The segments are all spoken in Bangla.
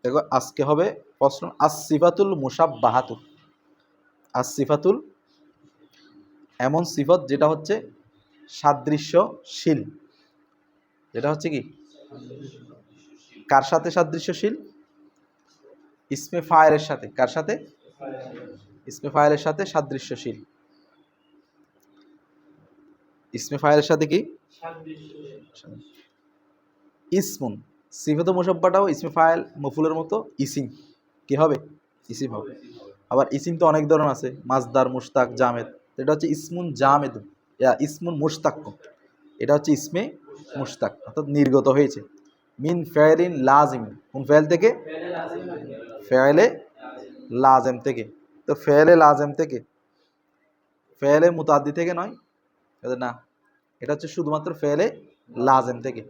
দেখো আজকে হবে প্রশ্ন আসিফাতুল মুসাব্বাহাতু। আসিফাতুল এমন সিফত যেটা হচ্ছে সাদৃশ্যশীল। যেটা হচ্ছে কি কার সাথে সাদৃশ্যশীল? ইসমে ফাইলের সাথে। কার সাথে? ইসমে ফাইলের সাথে সাদৃশ্যশীল। ইসমে ফাইলের সাথে কি ইসমুন। সিফাতুল মুসাব্বাটাও ইসমে ফাইল মফুলের মতো ইসিম কি হবে? ইসিম হবে। আবার ইসিম তো অনেক ধরনের আছে, মাজদার, মুশতাক, জামেদ। এটা হচ্ছে ইসমুন জামেদ, ইসমুন মুশতাক। এটা হচ্ছে ইসমে মুশতাক, অর্থাৎ নির্গত হয়েছে মিন ফেলিন লাজিম। কোন ফেল থেকে? ফেলে লাজেম থেকে। তো ফেলে লাজেম থেকে, ফেলে মুতাদ্দি থেকে নয় না, এটা হচ্ছে শুধুমাত্র ফেলে লাজেম থেকে।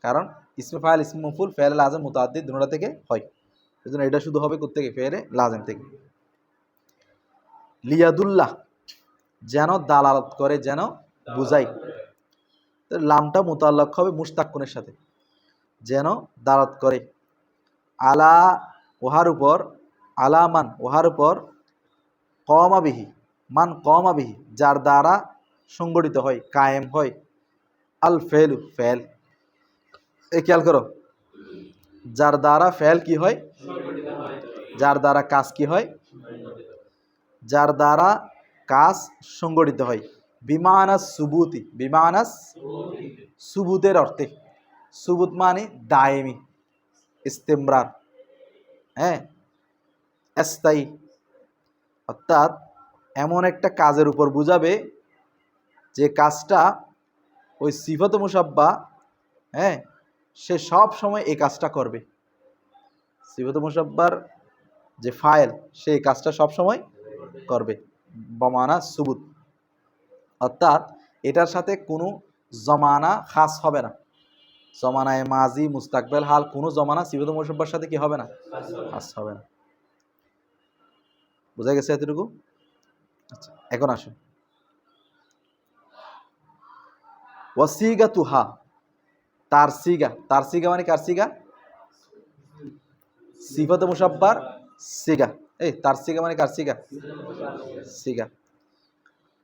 কারণ ইসমে ফাইল, ইসমে মফুল, ফেলে লাজেম, মুতাদ্দি দুটোটা থেকে হয়। সেজন্য এটা শুধু হবে কোত্থেকে? ফেলে লাজেম থেকে। লিয়াদুল্লাহ যেন দালালত করে, যেন বুঝাই। লামটা মুতাল্লাক হবে মুশতাক্কুনের সাথে, যেন দালালত করে। আলা ওহার উপর, আলা মান ওহার উপর, কমা বিহি মান কমা বিহি যার দ্বারা সংগঠিত হয়, কায়েম হয়। আল ফেলু ফেল, এ খেয়াল করো, যার দ্বারা ফেল কি হয়? যার দ্বারা কাজ কি হয়? যার দ্বারা কাজ সংগঠিত হয়। বিমানাস সুবুতি, বিমানাস সুবুতের অর্থে। সুবুত মানে দায়েমি, ইস্তেমরার, হ্যাঁ, স্থায়ী। অর্থাৎ এমন একটা কাজের উপর বুঝাবে যে কাজটা ওই সিফাত মুসাব্বা, হ্যাঁ, সে সব সময় এই কাজটা করবে। সিফাত মুসাব্বার যে ফাইল, সেই কাজটা সব সময় করবে। বমানা সুবুত, অর্থাৎ এটার সাথে কোনো জমানা খাস হবে না। জমানায় মাজি, মুস্তাকবেল, হাল, কোনো জমানা সিফাত মুসাব্বার সাথে কি হবে না? খাস হবে না। বোঝা গেছে এতটুকু? আচ্ছা, এখন আসুন ওয়াসিগা তুহা, তার সিগা। তার সিগা মানে কার সিগা? সিফাত মুসাব্বার সিগা। এই তার সিগা মানে কার সিগা? সিগা।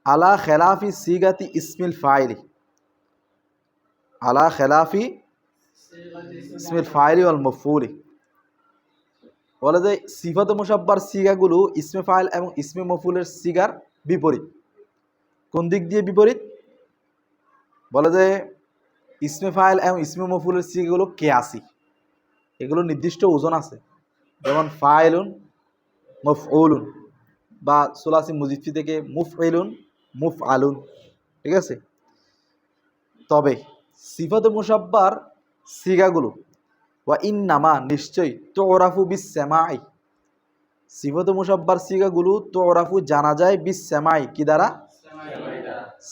আলা খেলাফি সিগাতি ইসমিল ফাইলি, আলা খেলাফি ইসমিল ফাইলি ওয়াল মফউলি। বলে যে সিফাত মুসাব্বার সিগাগুলো ইসমে ফাইল এবং ইসমে মফউলের সিগার বিপরীত। কোন দিক দিয়ে বিপরীত? বলে যে ইসমে ফাইল এবং ইসমে মফউলের সিগাগুলো কিয়াসি, এগুলো নির্দিষ্ট ওজন আছে। যেমন ফাইলুন, মফউলুন, বা সুলাসি মুজিফি থেকে মুফইলুন, মুফআলুন, ঠিক আছে। তবে সিফাত মুসাব্বার সিগাগুলো ওয়া ইন্নামা নিশ্চয়ই তুরাফু বিস-সামাই, সিফাত মুসাব্বার সিগাগুলো তুরাফু জানা যায় বিস-সামাই কি দ্বারা?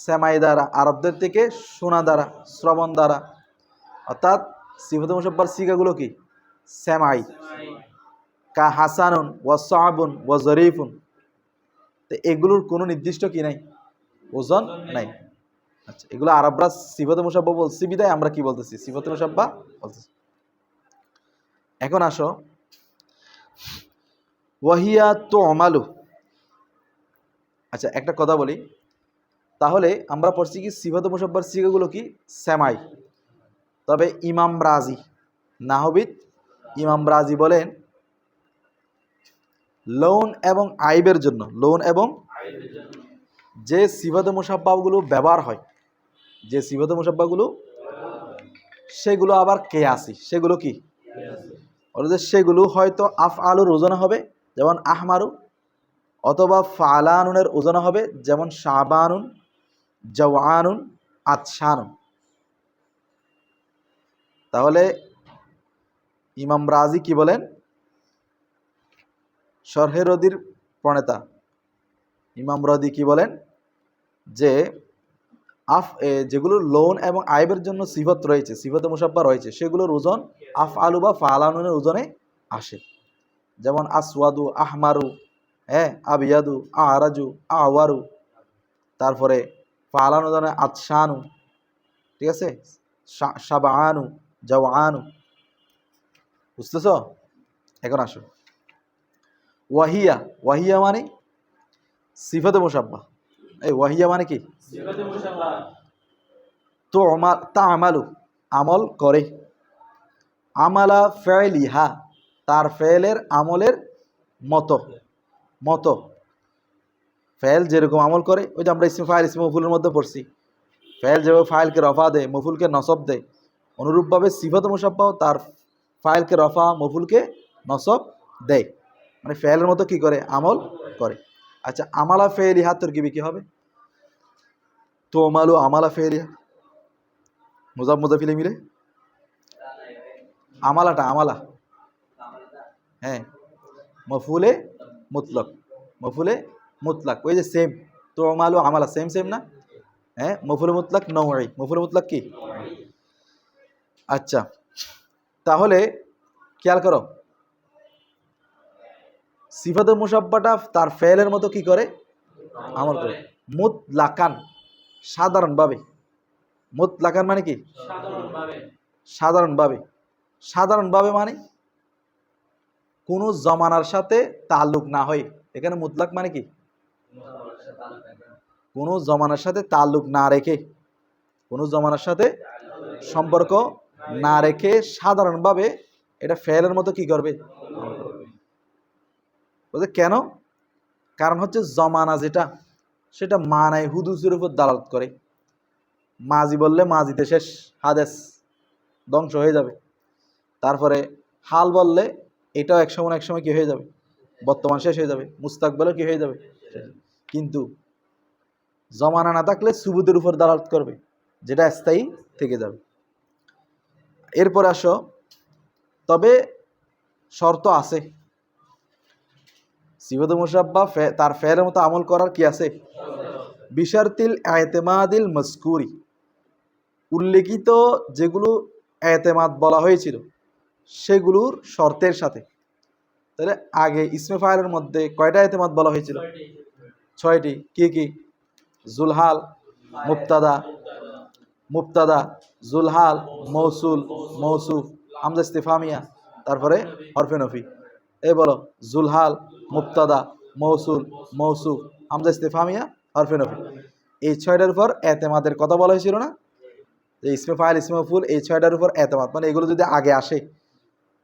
সামাই দ্বারা, আরবদের থেকে শোনা দ্বারা, শ্রবণ দ্বারা। অর্থাৎ সিফাত মুসাব্বার সিগাগুলো কি? সামাই। কা হাসানুন ওয়া সাবুন ওয়া জরিফুন, তো এগুলোর কোনো নির্দিষ্ট কি নাই? ওজন নাই। আচ্ছা, এগুলো আরবরা সিফাত মুসাব্বা বলছি বিদায় আমরা কি বলতেছি? সিফাত মুসাব্বা বলতেছি। এখন আসো ওয়াহিয়া তো আমালু। আচ্ছা, একটা কথা বলি, তাহলে আমরা পড়ছি কি সিফাত মুসাব্বার সিগাগুলো কি? সামাই। তবে ইমাম রাজি, নাহবিদ ইমাম রাজি বলেন লৌন এবং আইবের জন্য, লৌন এবং যে সিফাত মুসাব্বাগুলো ব্যবহার হয়, যে সিফাত মুসাব্বাগুলো, সেগুলো আবার কিয়াসি। সেগুলো কি? বলে সেগুলো হয়তো আফআলুর ওজনে হবে, যেমন আহমারু, অথবা ফালানুনের ওজনে হবে, যেমন শাবানুন, জাওয়ানুন, আতশানুন। তাহলে ইমাম রাজি কি বলেন? শরহে রদির প্রণেতা ইমাম রদি কি বলেন? যে যেগুলো লোন এবং আইবের জন্য সিফত রয়েছে, সিফতে মুসাব্বা রয়েছে, সেগুলোর ওজন আফআলু বা ফালানুনের ওজনে আসে। যেমন আসওয়াদু, আহমারু, হ্যাঁ, আবিয়াদু, আরাজু, আওয়ারু। তারপরে ফালানু ওজনে আতশানু, ঠিক আছে, শাবাআনু, জাওয়ানু। বুঝতেছ? এখন আসো, ওয়াহিয়া, ওয়াহিয়া মানে সিফাতে মুসাব্বা। এই ওয়াহিয়া মানে কি? তো তা আমালু, আমল করে, আমালা ফেলিহা, তার ফেলের আমলের মতো, মতো ফেল যেরকম আমল করে, ওই যে আমরা ইসমে ফাইল ইসমে মফুলের মধ্যে পড়ছি, ফেল যেভাবে ফাইলকে রফা দেয়, মফুলকে নসব দেয়, অনুরূপভাবে সিফাত মুসাব্বাও তার ফাইলকে রফা মফুলকে নসব দেয়, মানে ফেলের মতো কি করে? আমল করে। আচ্ছা, আমালা ফেলিহা তরকিবি কি হবে? তো আমালু আমালা ফেলিহা, মুজাব মুজাফিলে মিলে আমালাটা, আমালা, হ্যাঁ, মফুলে মুতলক, মফুলে মুতলাক, ওই যে সেম, তো আমালু আমালা সেম সেম না? হ্যাঁ, মফুলে মুতলাক নওয়াই, মফুলে মুতলাক কি? আচ্ছা, তাহলে খেয়াল করো, সিফাতুল মুসাব্বাটা তার ফেলের মতো কি করে? আমল করে। মুতলাকান, সাধারণভাবে, মুতলাকান মানে কি? সাধারণভাবে, সাধারণভাবে মানে কোনো জমানার সাথে তাল্লুক না হয়। এখানে মুতলাক মানে কি? কোনো জমানার সাথে তাল্লুক না রেখে, কোনো জমানার সাথে সম্পর্ক না রেখে সাধারণভাবে এটা ফেলের মতো কি করবে? বলতে কেন? কারণ হচ্ছে জমানা যেটা, সেটা মানায় হুদুসের উপর দালালত করে। মাজি বললে মাজিতে শেষ, হাদেস ধ্বংস হয়ে যাবে। তারপরে হাল বললে এটাও এক সময় কি হয়ে যাবে? বর্তমান শেষ হয়ে যাবে, মুস্তাকবেলও কি হয়ে যাবে? কিন্তু জমানা না থাকলে সুবুতের উপর দালালত করবে, যেটা স্থায়ী থেকে যাবে। এরপর আসো, তবে শর্ত আছে, সিফাতুল মুসাব্বা তার ফেলের মতো আমল করার কি আছে? বিশারতিল এতেমাদিল মজকুরি, উল্লেখিত যেগুলো এতেমাদ বলা হয়েছিল সেগুলোর শর্তের সাথে। তাহলে আগে ইসমে ফাইলের মধ্যে কয়টা এতেমাদ বলা হয়েছিল? 6টি। কি কি? জুলহাল, মুবতাদা, মুবতাদা, জুলহাল, মৌসুল, মৌসুফ, হামজা ইস্তিফামিয়া, তারপরে হরফে নফি। এই বলো, জুলহাল, মুবতাদা, মৌসুল, মৌসুফ, হামজা ইস্তিফামিয়া, হরফে নফি। এই 6টার উপর এতেমাদের কথা বলা হয়েছিল না? যে ইসমে ফাইল ইসমে মফউল, এই 6টার উপর এতেমাদ, মানে এগুলো যদি আগে আসে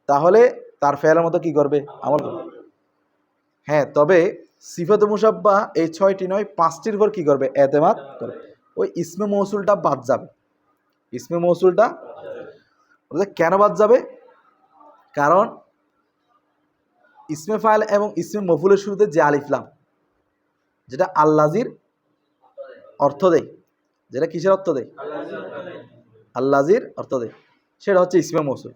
তাহলে তার ফেলের মতো কি করবে? আমল করবে। হ্যাঁ, তবে সিফাতুল মুসাব্বা এই 6টি নয়, 5টির উপর কি করবে? এতেমাদ করবে। ওই ইসমে মৌসুলটা বাদ যাবে। ইসমে মৌসুলটা কেন বাদ যাবে? কারণ ইসমে ফাইল এবং ইসমে মফুলের শুরুতে যে আলিফ লাম, যেটা আল্লাজির অর্থ দেয়, যেটা কিসের অর্থ দেয়? আল্লাজির অর্থ দেয়, সেটা হচ্ছে ইসমে মৌসুল।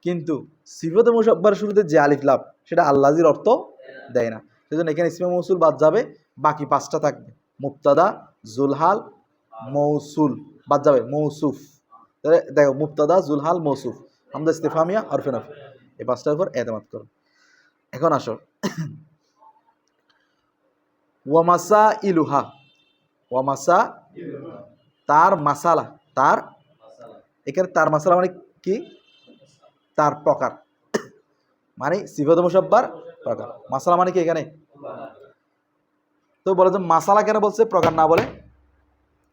কিন্তু সিফাতুল মুসাব্বার শুরুতে যে আলিফ লাম, সেটা আল্লাজির অর্থ দেয় না। সেজন্য এখানে ইসমে মৌসুল বাদ যাবে, বাকি 5টা থাকবে। মুবতাদা, জুলহাল, মৌসুল বাদ যাবে, মৌসুফ। তাহলে দেখো, মুবতাদা, জুলহাল, মৌসুফ, হামজা ইস্তিফামিয়া, হরফে নফি, এই 5টার উপর এতেমাদ করো। এখন আসো, ওয়ামাসা ইলুহা, ওয়ামাসা, তার মাসালা, তার, এখানে তার মাসালা মানে কি? তার প্রকার, মানে সিফাতুল মুসাব্বার প্রকার। মাসালা মানে কি এখানে? তো বলে যে মাসালা কেন বলছে, প্রকার না বলে?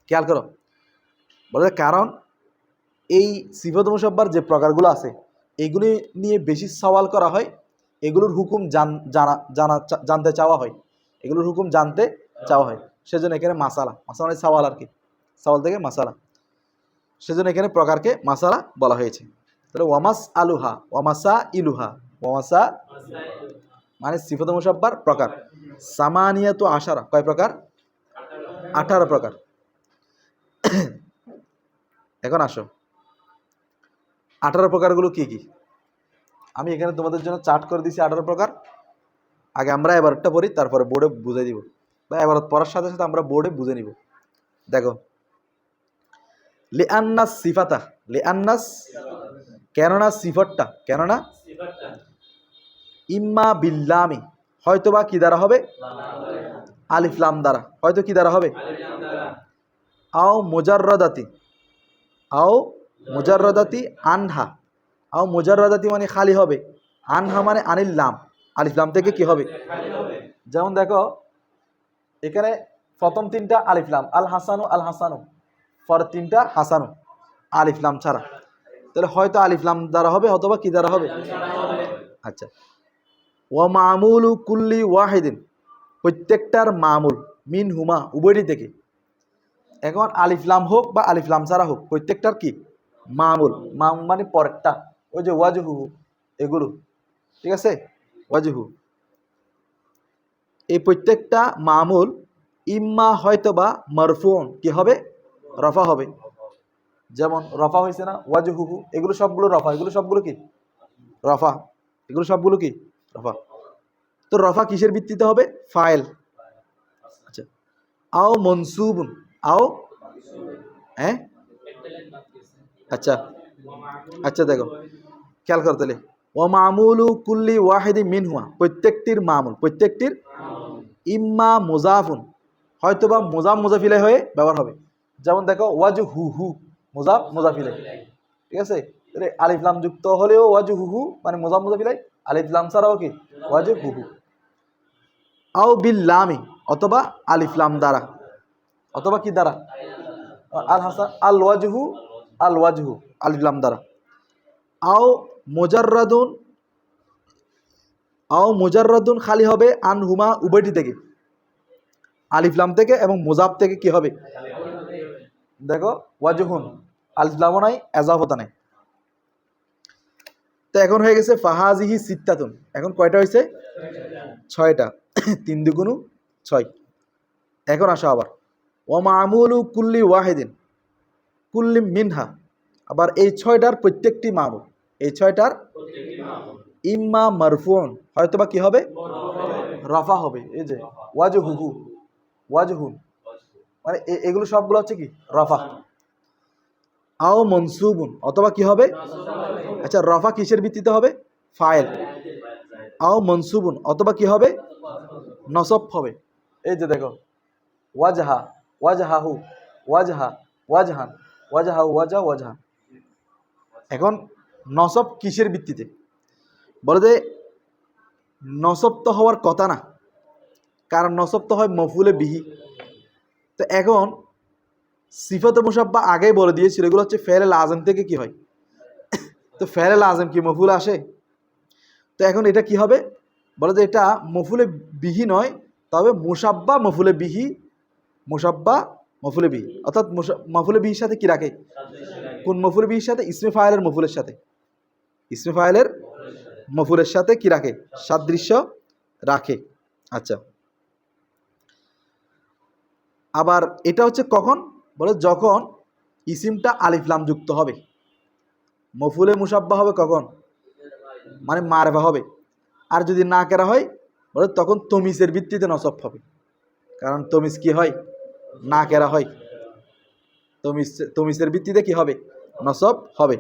খেয়াল করো, বলে কারণ এই সিফাতুল মুসাব্বার যে প্রকারগুলো আছে, এগুলি নিয়ে বেশি সওয়াল করা হয়, এগুলোর হুকুম জানতে চাওয়া হয়, এগুলোর হুকুম জানতে চাওয়া হয়। সেজন্য এখানে মাসালা, মাসালা মানে সওয়াল আর কি, সওয়াল থেকে মাসালা, সেজন্য এখানে প্রকারকে মাসালা বলা হয়েছে। তাহলে ওয়ামাস আলুহা, ওয়ামাসা ইলুহা, ওয়ামাসা মানে সিফাতুল মুসাব্বার প্রকার। সামানিয়াতু আশারা, কয় প্রকার? 18 প্রকার। এখন আসো, 18 প্রকারগুলো কি কি? আমি এখানে তোমাদের জন্য চার্ট করে দিয়েছি 18 প্রকার। আগে আমরা এবারটা পড়ি, তারপরে বোর্ডে বুঝে দিব, বা এবার পড়ার সাথে সাথে আমরা বোর্ডে বুঝে নিব। দেখো, লিআন্নাস সিফাতা, লিআন্নাস, কেননা সিফাতটা, কেননা ইম্মা বিল্লামি, হয়তোবা কি দ্বারা হবে? আলিফ লাম দ্বারা। হয়তো কি দ্বারা হবে? আও মুজাররাদাতি, আও মুজাররাদাতি আনহা, আও মুজাররাদাতি মানে খালি হবে, আনহা মানে আনিল লাম, আলিফ লাম থেকে কি হবে? যেমন দেখো এখানে প্রথম তিনটা আলিফ লাম, আল হাসানু আল হাসানু, পরের তিনটা হাসানু, আলিফ লাম ছাড়া। তাহলে হয়তো আলিফ লাম দ্বারা হবে অথবা কি দ্বারা হবে? আচ্ছা, ওয়া মামুলু কুল্লি ওয়াহিদিন, প্রত্যেকটার মামুল, মিন হুমা উভয়টি থেকে। এখন আলিফ লাম হোক বা আলিফ লাম ছাড়া হোক, প্রত্যেকটার কি মামুল, মামুল মানে পরেরটা, ওই যে ওয়াজহু এগুলো, ঠিক আছে, ওয়াজহু, এই প্রত্যেকটা মামুল ইম্মা হয়তোবা মারফুন কি হবে? রফা হবে। যেমন রফা হয়েছে না ওয়াজহু, এগুলো সবগুলো রফা, এগুলো সবগুলো কি রফা, এগুলো সবগুলো কি রফা। তো রফা কিসের ভিত্তিতে হবে? ফাইল। আচ্ছা, আও মনসুবুন, আও, হ্যাঁ, আচ্ছা আচ্ছা, দেখো খেয়াল করতে হলে ও মামুলু কুল্লি ওয়াহিদি মিনহুয়া, প্রত্যেকটির মামুল, প্রত্যেকটির ইম্মা মুজাফুন, হয়তোবা মুজাফ মুজাফিলে হয়ে ব্যবহার হবে। যেমন দেখো ওয়াজু হু হু, মুজাফ মুজাফিলে, ঠিক আছে। আলিফ লাম যুক্ত হলেও ওয়াজু হু হু মানে মুজাফ মুজাফিলে, আলিফ লাম ছাড়াও কি ওয়াজু হু হু। আও বিল লামি, অথবা আলিফ লাম দ্বারা, অথবা কি দ্বারা? আল হাসান আল ওয়াজহু, আল ওয়াজহু আলিফ লাম দ্বারা। আও মুজাররাদুন, আও মুজাররাদুন খালি হবে আনহুমা উভয়টি থেকে, আলিফ লাম থেকে এবং মুজাফ থেকে কি হবে? দেখো ওয়াজহুন, আলিফ লামও নাই, এজাফতা নাই। তো এখন হয়ে গেছে ফাহাজিহি সিত্তাতুন, এখন কয়টা হয়েছে? 6টা। 3 দুগুণ 6। এখন আসো আবার ওয়া মামুলু কুল্লি ওয়াহিদিন কুল্লি মিনহা, আবার এই 6টার প্রত্যেকটি মামুল, এই 6টার ইম্মা মারফুন, হয়তোবা কি হবে? রফা হবে। এই যে ওয়াজহুহু, ওয়াজহুন মানে এগুলো সবগুলো হচ্ছে কি রফা। আও মনসুবুন, অথবা কি হবে? আচ্ছা, রফা কিসের ভিত্তিতে হবে? ফাইল। আও মনসুবুন, অথবা কি হবে? নসব হবে। এই যে দেখো ওয়াজহা, ওয়াজহাহু, ওয়াজহা, ওয়াজহান, ওয়াজহা, ওয়াজহা, ওয়াজহা। এখন নসব কিসের ভিত্তিতে? বলে যে নসব তো হওয়ার কথা না, কারণ নসব তো হয় মফুলে বিহি। তো এখন সিফাতে মুসাব্বা আগেই বলে দিয়েছিল, এগুলো হচ্ছে ফেরেল আজম থেকে কি হয়? তো ফেরেল আজম কি মফুল আসে? তো এখন এটা কি হবে? বলে যে এটা মফুলে বিহি নয়, তবে মুসাব্বা মফুলে বিহি, মুসাব্বা মফুলে বিহি, অর্থাৎ মফুলে বিহির সাথে কি রাখে? কোন মফুলে বিহির সাথে? ইসমে ফাইলের মফুলের সাথে, ইসমে ফাইলের মফুলের সাথে কি রাখে? সাদৃশ্য রাখে। আচ্ছা, আবার এটা হচ্ছে কখন? বলে যখন ইসিমটা আলিফ লাম যুক্ত হবে। মফুলে মুসাব্বা হবে কখন? মানে মারফা হবে। আর যদি না কেরা হয় বলে তখন তমিজের ভিত্তিতে নসব হবে, কারণ তমিজ কি হয়? না কেরা হয়, তমিজের ভিত্তিতে কি হবে? নসব হবে।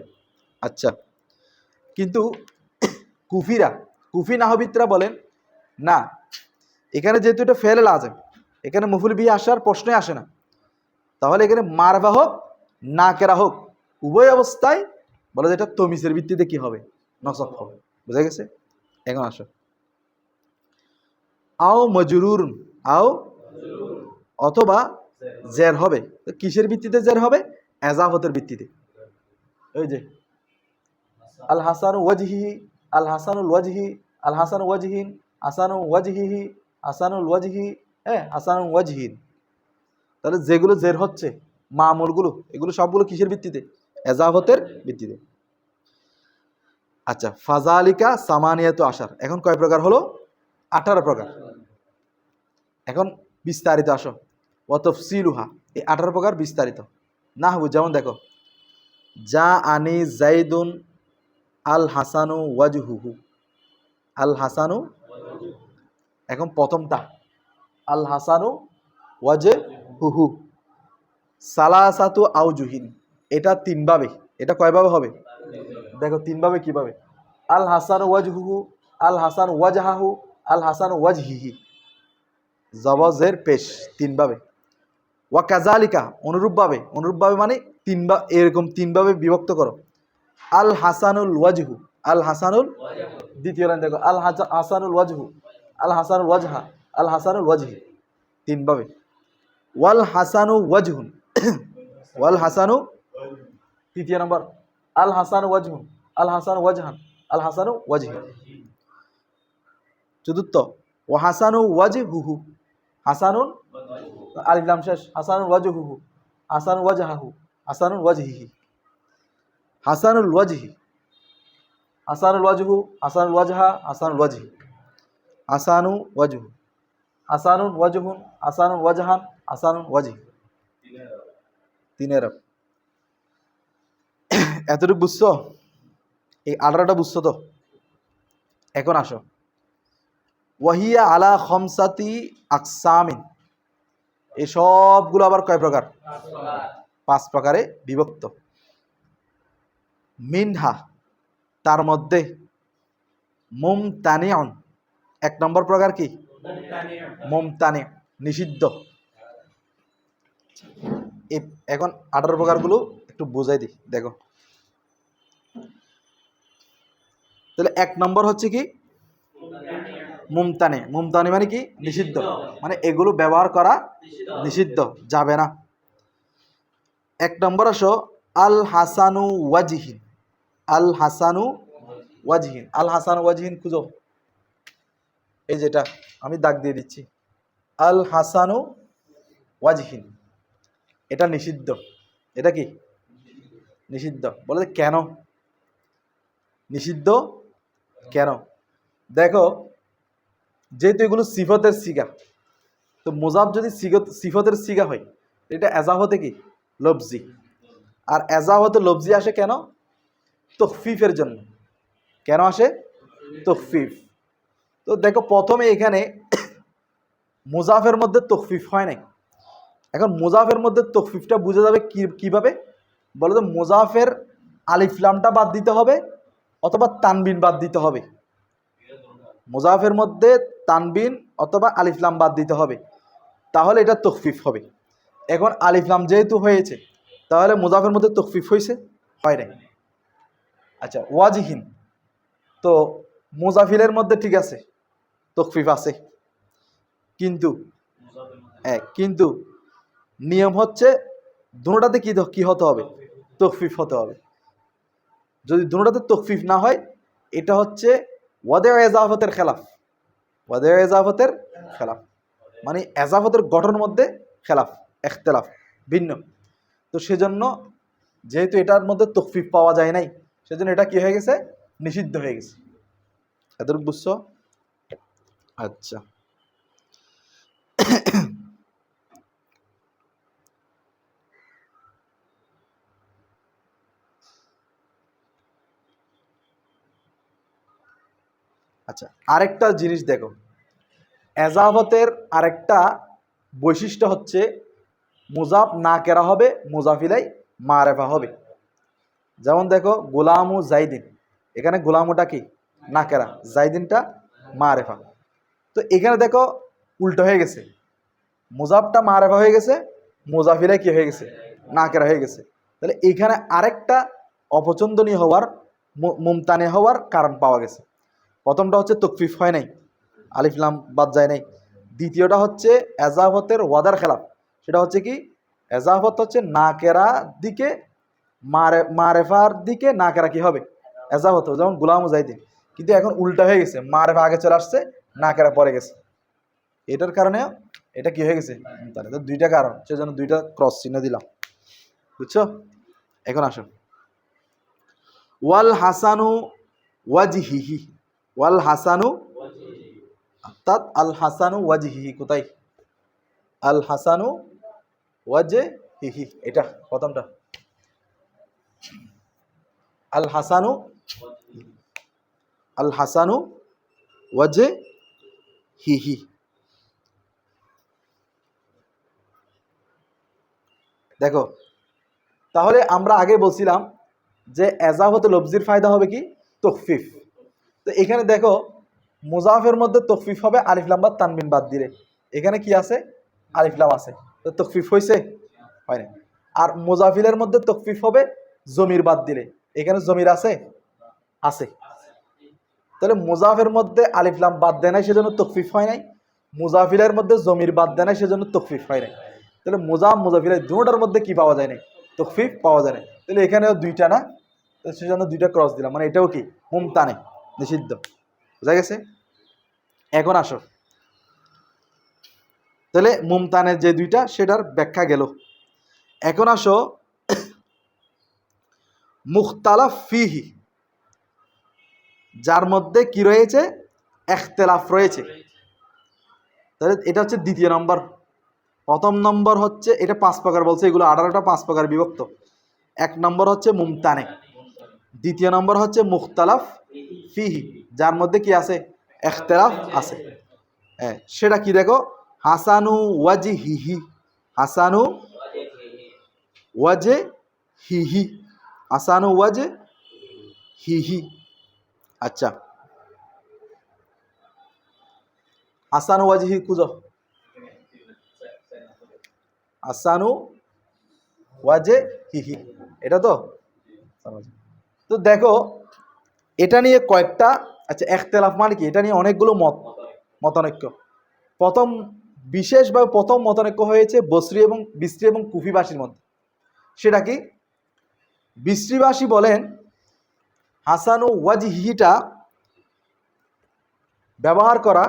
আচ্ছা, কিন্তু কুফিরা, কুফি নাহবিদরা বলেন না, এখানে যেহেতু এটা ফেলে লাজেম, এখানে মফুল বিহি আসার প্রশ্নই আসে না। তাহলে এখানে মারফা হোক না কেরা হোক, উভয় অবস্থায় বলে যে এটা তমিজের ভিত্তিতে কি হবে? নসব হবে। বুঝা গেছে? এখন আসো আও মজরুর, আও অথবা জের হবে। তো কিসের ভিত্তিতে জের হবে? এজাফতের ভিত্তিতে। ওই যে আল হাসান ওয়াজহিহি, আল হাসানুল ওয়াজহি, আল হাসান ওয়াজহিন, হাসানু ওয়াজহিহি, হাসানুল ওয়াজহি, হ্যাঁ, হাসানু ওয়াজহিন। তাহলে যেগুলো জের হচ্ছে মামুলগুলো, এগুলো সবগুলো কিসের ভিত্তিতে? এজাফতের ভিত্তিতে। আচ্ছা, ফাজালিকা সামানিয়াতু আশার, এখন কয় প্রকার হলো? 18 প্রকার। এখন বিস্তারিত আসো, ওয়াতফসিলুহা, এই 18 প্রকার বিস্তারিত। নাহবু যেমন দেখো যা আনি জাইদুন আল হাসানু ওয়াজহুহু, আল হাসানু, এখন প্রথমটা আল হাসানু ওয়াজহুহু, সালাসাতু আউজুহিন, এটা 3 ভাবে। এটা কয়ভাবে হবে? দেখো 3 ভাবে কিভাবে? আল হাসানু ওয়াজহুহু, আল হাসান ওয়াজহাহু, আল হাসান ওয়াজহিহি, জবজের পেশ 3 ভাবে। ওয়া কাজালিকা, অনুরূপভাবে, অনুরূপভাবে মানে 3 এরকম 3 ভাবে বিভক্ত করো। আল হাসানুল ওয়াজহু, আল হাসানুল, দ্বিতীয় লাইন দেখো আল হাসানুল ওয়াজহু, আল হাসানুল ওয়াজহা, আল হাসানুল ওয়াজহি, তিনভাবে। ওয়াল হাসানু ওয়াজহুন, ওয়াল হাসানু, তৃতীয় নম্বর আল হাসানু ওয়াজহুন, আল হাসানু ওয়াজহান, আল হাসানু ওয়াজহি। চতুর্থ ও হাসানু ওয়াজহুহু, হাসানুন, আলিফ লাম শেষ, হাসানুল ওয়াজহুহু, হাসানুল ওয়াজহাহু, হাসানুল ওয়াজহিহি, হাসানুল ওয়াজহি, হাসানুল ওয়াজহু, হাসানুল ওয়াজহা, হাসানুল ওয়াজহি, হাসানু ওয়াজহু, হাসানুন ওয়াজহুন, হাসানুল ওয়াজহান, হাসানুল ওয়াজহি, তিনের। এতটুকু বুঝছো? এই 18টা বুঝছো তো? এখন আসো, ওয়াহিয়া আলা খমসাতি আকসামিন, এই সবগুলো আবার কয় প্রকার? 5 প্রকারে বিভক্ত। মিনহা, তার মধ্যে, মুমতানিউন, 1 নম্বর প্রকার কি? মুমতানি, নিষিদ্ধ। এখন 18 প্রকারগুলো একটু বুঝাই দিই, দেখো। তাহলে 1 নম্বর হচ্ছে কি? মুমতানি। মুমতানি মানে কি? নিষিদ্ধ, মানে এগুলো ব্যবহার করা নিষিদ্ধ, যাবে না। 1 নম্বর আসো আল হাসানু ওয়াজহিন, আল হাসানু ওয়াজহিন, আল হাসানু ওয়াজহিন খুঁজো, এই যেটা আমি দাগ দিয়ে দিচ্ছি, আল হাসানু ওয়াজহিন, এটা নিষিদ্ধ। এটা কি? নিষিদ্ধ। বলে কেন নিষিদ্ধ? কেন? দেখো, যেহেতু এগুলো সিফতের সিগা, তো মুজাফ যদি সিফতের সিগা হয়, এটা এজাফতে কি? লফজি। আর এজাফতে লফজি আসে কেন? তখফিফের জন্য। কেন আসে? তখফিফ। তো দেখো, প্রথমে এখানে মুজাফের মধ্যে তখফিফ হয় নাই। এখন মুজাফের মধ্যে তখফিফটা বুঝে যাবে কিভাবে? বলো তো, মুজাফের আলিফলামটা বাদ দিতে হবে অথবা তানবিন বাদ দিতে হবে। মুজাফের মধ্যে তানবিন অথবা আলিফলাম বাদ দিতে হবে, তাহলে এটা তখফিফ হবে। এখন আলিফলাম যেহেতু হয়েছে, তাহলে মুজাফের মধ্যে তখফিফ হয়েছে? হয় নাই। আচ্ছা, ওয়াজহিন, তো মুজাফিলের মধ্যে ঠিক আছে, তখফিফ আছে, কিন্তু কিন্তু নিয়ম হচ্ছে দুটোটাতে কি হতে হবে? তখফিফ হতে হবে। যদি দুটোটাতে তখফিফ না হয়, এটা হচ্ছে ওয়াদে এজাফতের খেলাফ। ওয়াদে এজাফতের খেলাফ মানে এজাফতের গঠনের মধ্যে খেলাফ, এখতেলাফ, ভিন্ন। তো সেজন্য যেহেতু এটার মধ্যে তখফিফ পাওয়া যায় নাই, সেজন্য এটা কি হয়ে গেছে? নিষিদ্ধ হয়ে গেছে। এতটুকু বুঝছো? আচ্ছা, আচ্ছা, আরেকটা জিনিস দেখো, এজাফতের আরেকটা বৈশিষ্ট্য হচ্ছে মুজাফ না কেরা হবে, মুজাফিলাই মারেফা হবে। যেমন দেখো, গোলামু জাইদিন, এখানে গোলামুটা কি? না কেরা, জাইদিনটা মারেফা। তো এখানে দেখো উল্টো হয়ে গেছে, মুজাফটা মারেফা হয়ে গেছে, মুজাফিলাই কি হয়ে গেছে? না কেরা হয়ে গেছে। তাহলে এখানে আরেকটা অপছন্দনীয় হওয়ার, মুমতানে হওয়ার কারণ পাওয়া গেছে। প্রথমটা হচ্ছে তকফিফ হয় নাই, আলিফলাম বাদ যায় নাই। দ্বিতীয়টা হচ্ছে এজাফতের ওয়াদার খেলাফ। সেটা হচ্ছে কি? এজাফত হচ্ছে না কেরা দিকে, মারেফার দিকে না কেরা কি হবে? এজাফত হবে, যেমন গুলাম জাইদিন। কিন্তু এখন উল্টা হয়ে গেছে, মারেফা আগে চলে আসছে, না কেরা পরে গেছে। এটার কারণে এটা কি হয়ে গেছে? তাহলে তো 2টা কারণ, সেজন্য 2টা ক্রস চিহ্ন দিলাম। বুঝছো? এখন আসো, ওয়াল হাসানু ওয়াজহিহি, ওয়াল হাসানু, অর্থাৎ আল হাসানু ওয়াজহিহি কোথায়? আল হাসানু ওয়াজহিহি, এটা প্রথমটা, আল হাসানু, আল হাসানু ওয়াজহিহি। দেখো, তাহলে আমরা আগে বলছিলাম যে এজাফতে লফজির ফায়দা হবে কি? তখফিফ। তো এখানে দেখো, মুজাফের মধ্যে তখফিফ হবে আলিফলাম বা তানবিন বাদ দিলে। এখানে কি আছে? আলিফলাম আছে, তো তখফিফ হয়েছে? হয় না। আর মুজাফিলের মধ্যে তখফিফ হবে জমির বাদ দিলে। এখানে জমির আছে? আছে। তাহলে মুজাফের মধ্যে আলিফ লাম বাদ দেয় নাই, সেজন্য তকফিফ হয় নাই। মুজাফিলের মধ্যে জমির বাদ দেয় নাই, সেজন্য তকফিফ হয় নাই। তাহলে মুজাফিলের দুটোটার মধ্যে কি পাওয়া যায় নাই? তকফিফ পাওয়া যায় না। তাহলে এখানেও দুইটা না, তো সেজন্য দুইটা ক্রস দিলাম, মানে এটাও কি মুমতানে, নিষিদ্ধ। বুঝা গেছে? এখন আসো, তাহলে মুমতানের যে দুইটা সেটার ব্যাখ্যা গেল। এখন আসো মুখতালাফ ফিহি, যার মধ্যে কি রয়েছে? ইখতিলাফ রয়েছে। তাহলে এটা হচ্ছে দ্বিতীয় নম্বর। প্রথম নম্বর হচ্ছে, এটা 5 প্রকার বলছে, এগুলো 18টা 5 প্রকার বিভক্ত। 1 নম্বর হচ্ছে মুমতানে, দ্বিতীয় নম্বর হচ্ছে মুখতালাফ ফিহি, যার মধ্যে কি আছে? ইখতিলাফ আছে। হ্যাঁ, সেটা কি দেখো, হাসানু ওয়াজহিহি, হাসানু ওয়াজহিহি, হাসানু ওয়াজহিহি। আচ্ছা, হাসানু ওয়াজহি খুঁজো, হাসানু ওয়াজহিহি, এটা তো। তো দেখো এটা নিয়ে কয়েকটা, আচ্ছা ইখতিলাফ মানে কি? এটা নিয়ে অনেকগুলো মতানৈক্য। প্রথম বিশেষভাবে প্রথম মতানৈক্য হয়েছে বসরি এবং কুফিবাসীর মধ্যে। সেটা কি? বিসরিবাসী বলেন হাসানু ওয়াজহিটা ব্যবহার করা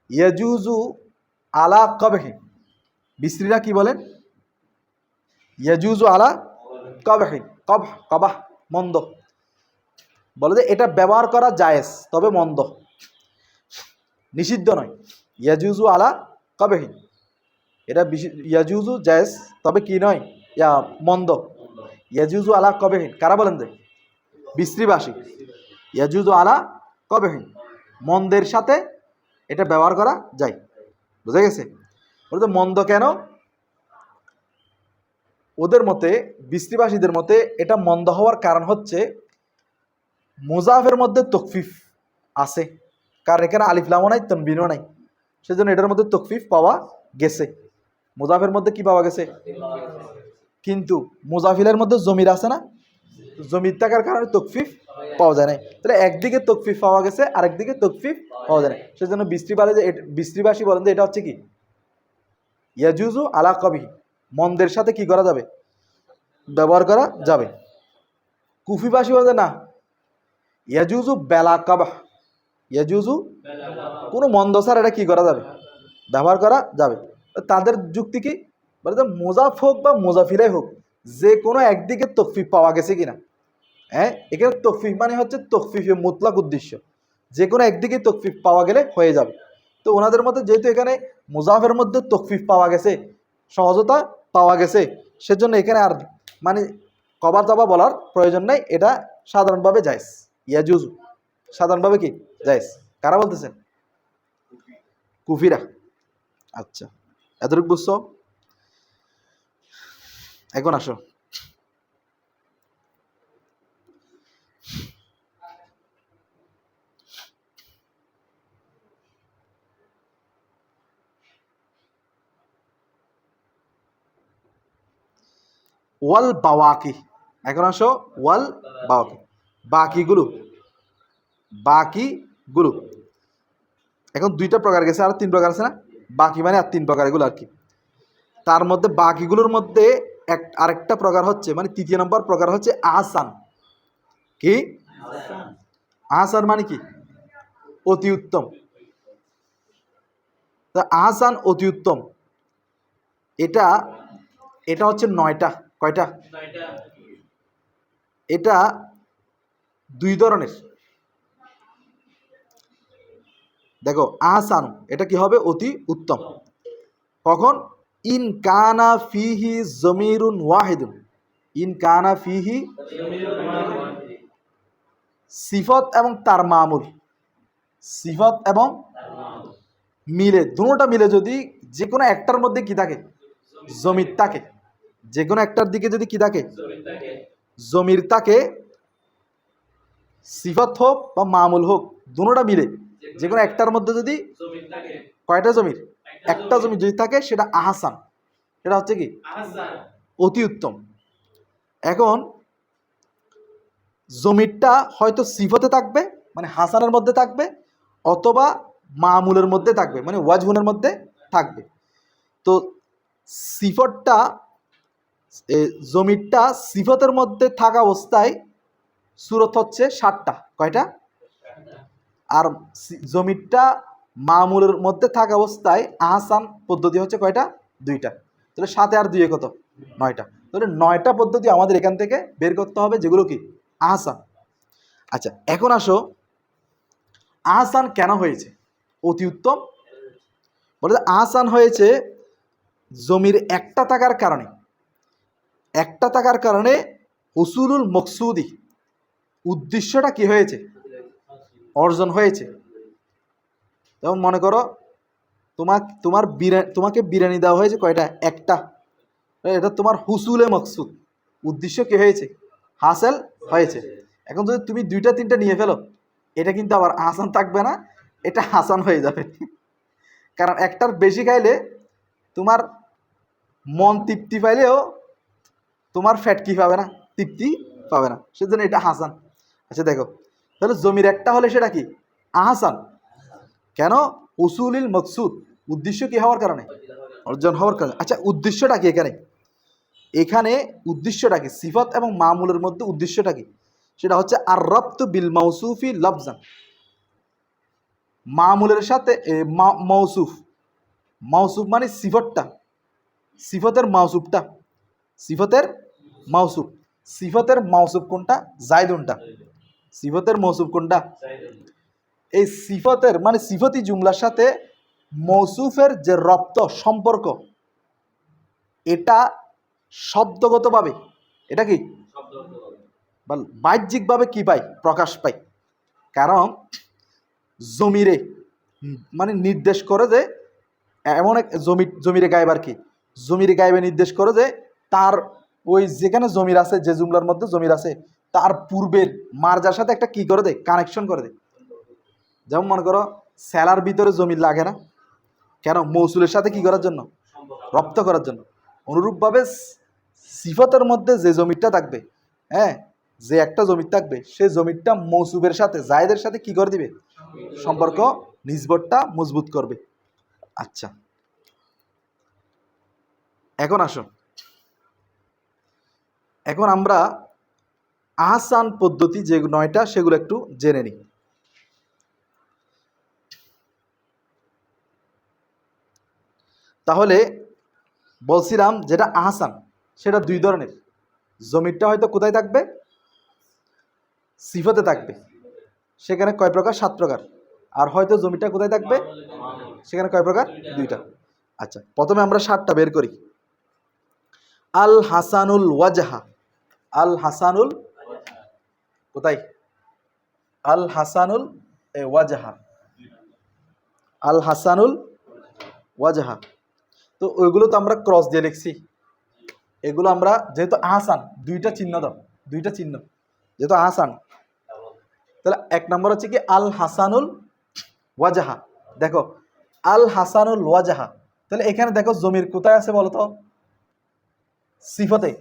ইয়াজুজু আলা কবহি। বিসরিরা কি বলেন? ইয়াজুজু আলা কবহি, কবাহ মন্দ, বলে যে এটা ব্যবহার করা জায়েজ, তবে মন্দ, নিষিদ্ধ নয়। ইয়াজুজু আলা কবহি, এটা ইয়াজুজু জায়েজ, তবে কি নয়? মন্দ। ইয়াজুজু আলা কবহি কারা বলেন? যে বিসরিবাসী। ইয়াজুজু আলা কবহি, মন্দের সাথে এটা ব্যবহার করা যায়। বুঝা গেছে? বলতে মন্দ কেন? ওদের মতে, বিসরিবাসীদের মতে এটা মন্দ হওয়ার কারণ হচ্ছে মুজাফের মধ্যে তকফিফ আছে, কারণ এখানে আলিফ লামও নাই, তানবিনও নাই, সেজন্য এটার মধ্যে তকফিফ পাওয়া গেছে। মুজাফের মধ্যে কি পাওয়া গেছে? কিন্তু মুজাফিলের মধ্যে জমির আছে না, জমির থাকার কারণে তকফিফ পাওয়া যায় না। তাহলে একদিকে তকফিফ পাওয়া গেছে, আরেকদিকে তকফিফ পাওয়া যায় না, সেজন্য বিসরিবাসী বলেন যে এটা হচ্ছে কি? ইয়াজুজু আলা কবিহি, মন্দের সাথে কি করা যাবে? ব্যবহার করা যাবে। কুফিবাসী বলেন না, ইয়াজুজু বেলা কাবাহ, ইয়াজুজু কোনো মন্দ ছাড়া এটা কি করা যাবে? ব্যবহার করা যাবে। তাদের যুক্তি কি? বলে যে মুজাফ হোক বা মুজাফিলাই হোক, যে কোনো একদিকে তকফিফ পাওয়া গেছে কিনা। হ্যাঁ, এখানে তকফিফ মানে হচ্ছে তকফিফের মুতলাক উদ্দেশ্য, যে কোনো একদিকে তকফিফ পাওয়া গেলে হয়ে যাবে। তো ওনাদের মধ্যে যেহেতু এখানে মুজাফের মধ্যে তকফিফ পাওয়া গেছে, সহজতা পাওয়া গেছে, সেজন্য এখানে আর মানে কবার দাবা বলার প্রয়োজন নাই, এটা সাধারণভাবে জায়েজ। ইয়াজুজু সাধারণভাবে কি জায়েজ। কারা বলতেছেন? কুফিরা। আচ্ছা, এতটুকু বুঝছো? এখন আসো, ওয়াল বাওয়াকি। এখন আসো ওয়াল বাওয়াকি, বাকিগুলো, বাকিগুলো। এখন 2টা প্রকার গেছে, আর 3 প্রকার আছে না? বাকি মানে আর 3 প্রকার, এগুলো আর কি। তার মধ্যে বাকিগুলোর মধ্যে আরেকটা প্রকার হচ্ছে, মানে 3 নম্বর প্রকার হচ্ছে আহসান। কি আহসান মানে কি? অতি উত্তম। আহসান অতি উত্তম, এটা এটা হচ্ছে 9টা। কয়টা? এটা 2 ধরনের। দেখো আহসান, এটা কি হবে? অতি উত্তম। কখন? ইন কানা ফিহি জমিরুন ওয়াহিদুন, ইন কানা ফিহি সিফত এবং তার মামুল, সিফত এবং মিলে, দুটোটা মিলে যদি যে কোনো একটার মধ্যে কি থাকে? জমির থাকে। যে কোনো একটার দিকে যদি কি থাকে? জমির থাকে, সিফত হোক বা মামুল হোক, দুটোটা মিলে যে কোনো একটার মধ্যে যদি কয়টা জমির? একটা জমি যদি থাকে, সেটা আহসান, সেটা হচ্ছে কি? অতি উত্তম। এখন জমিরটা হয়তো সিফতে থাকবে, মানে হাসানের মধ্যে থাকবে অথবা মামুলের মধ্যে থাকবে, মানে ওয়াজহুনের মধ্যে থাকবে। তো সিফতটা জমিরটা সিফতের মধ্যে থাকা অবস্থায় সূরত হচ্ছে 7টা। কয়টা? আর জমিরটা মামুলের মধ্যে থাকা অবস্থায় আহসান পদ্ধতি হচ্ছে কয়টা? 2টা। তাহলে 7 আর 2 কত? 9টা। তাহলে 9টা পদ্ধতি আমাদের এখান থেকে বের করতে হবে, যেগুলো কি আহসান। আচ্ছা, এখন আসো আহসান কেন হয়েছে? অতি উত্তম। বলে আহসান হয়েছে জমির একটা থাকার কারণে। একটা থাকার কারণে হুসুলুল মকসুদি, উদ্দেশ্যটা কি হয়েছে? অর্জন হয়েছে। যেমন মনে করো তোমাকে বিরিয়ানি দেওয়া হয়েছে কয়টা? একটা। এটা তোমার হুসুলে মকসুদ, উদ্দেশ্য কি হয়েছে? হাসিল হয়েছে। এখন যদি তুমি 2টা 3টা নিয়ে ফেলো, এটা কিন্তু আবার আহসান থাকবে না, এটা হাসান হয়ে যাবে। কারণ একটার বেশি খাইলে তোমার মন তৃপ্তি পাইলেও তোমার ফ্যাট কি পাবে না? তৃপ্তি পাবে না, সেজন্য এটা হাসান। আচ্ছা দেখো, তাহলে জমির একটা হলে সেটা কি? আহসান। কেন? উসুলিল মকসুদ, উদ্দেশ্য কি হওয়ার কারণে? অর্জন হওয়ার কারণে। আচ্ছা, উদ্দেশ্যটা কি এখানে? এখানে উদ্দেশ্যটা কি? সিফত এবং মামুলের মধ্যে উদ্দেশ্যটা কি? সেটা হচ্ছে আর রব্তু বিল মাউসুফি লফজান, মামুলের সাথে মৌসুফ। মৌসুফ মানে সিফতটা, সিফতের মাউসুফটা, সিফতের মাউসুফ। সিফতের মাউসুফ কোনটা? জাইদুনটা। সিফতের মৌসুফ কোনটা? এই সিফতের মানে সিফতি জুমলার সাথে মৌসুফের যে রপ্ত সম্পর্ক, এটা শব্দগতভাবে এটা কি বা বাহ্যিকভাবে কি পাই? প্রকাশ পাই। কারণ জমিরে মানে নির্দেশ করে যে এমন এক জমিরে গায়েব, আর কি জমিরে গায়েবে নির্দেশ করে যে তার ওই যেখানে জমির আছে, যে জুমলার মধ্যে জমির আছে, তার পূর্বের মার্জার সাথে একটা কি করে দেয়? কানেকশন করে দেয়। যেমন মনে করো সেলার ভিতরে জমির লাগে না কেন? মৌসুলের সাথে কি করার জন্য? রপ্ত করার জন্য। অনুরূপভাবে সিফতের মধ্যে যে জমিটা থাকবে, হ্যাঁ, যে একটা জমি থাকবে, সে জমিটা মৌসুফের সাথে জায়েদের সাথে কি করে দিবে? সম্পর্ক, নিসবতটা মজবুত করবে। আচ্ছা, এখন আসো, এখন আমরা আহসান পদ্ধতি যে 9টা সেগুলো একটু জেনে নিই। তাহলে বলছিলাম যেটা আহসান সেটা 2 ধরনের। জমিরটা হয়তো কোথায় থাকবে? সিফতে থাকবে, সেখানে কয় প্রকার? 7 প্রকার। আর হয়তো জমিটা কোথায় থাকবে? সেখানে কয় প্রকার? 2টা। আচ্ছা, প্রথমে আমরা 7টা বের করি। আল হাসানুল ওয়াজহা। আল হাসানুল কোথায়? আল হাসানুল ওয়াজহা। আল হাসানুল ওয়াজহা। তো ওইগুলো তো আমরা ক্রস দিয়ে লিখছি। এগুলো আমরা যেহেতু আহসান, 2টা চিহ্ন দাও, 2টা চিহ্ন যেহেতু আহসান, তাহলে 1 নম্বর হচ্ছে কি আল হাসানুল ওয়াজহা। দেখো আল হাসানুল ওয়াজহা, তাহলে এখানে দেখো জমির কোথায় আছে বলো তো? সিফতে।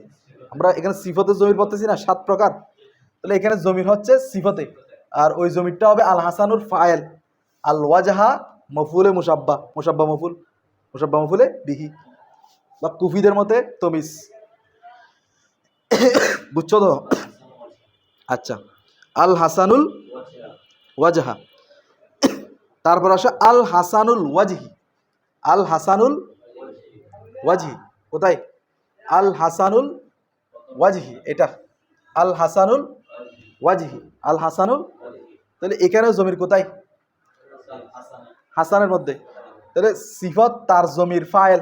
আমরা এখানে সিফতে জমির পড়তেছি না 7 প্রকার, তাহলে এখানে জমির হচ্ছে সিফতে, আর ওই জমিরটা হবে আল হাসানুর ফায়েল, আল ওয়াজহা মফুলে মুসাব্বা, মুসাব্বা মফুল, মুসাব্বা মফুলে বিহি, বা কুফিদের মতে তমিস। বুঝছো তো? আচ্ছা, আল হাসানুল ওয়াজহা। তারপর আসে আল হাসানুল ওয়াজহি। আল হাসানুল ওয়াজহি কোথায়? আল হাসানুল ওয়াজহি, এটা আল হাসানুল ওয়াজহি, আল হাসানুল। তাহলে এখানেও জমির কোথায়? হাসানের মধ্যে। তাহলে সিফত তার জমির ফাইল,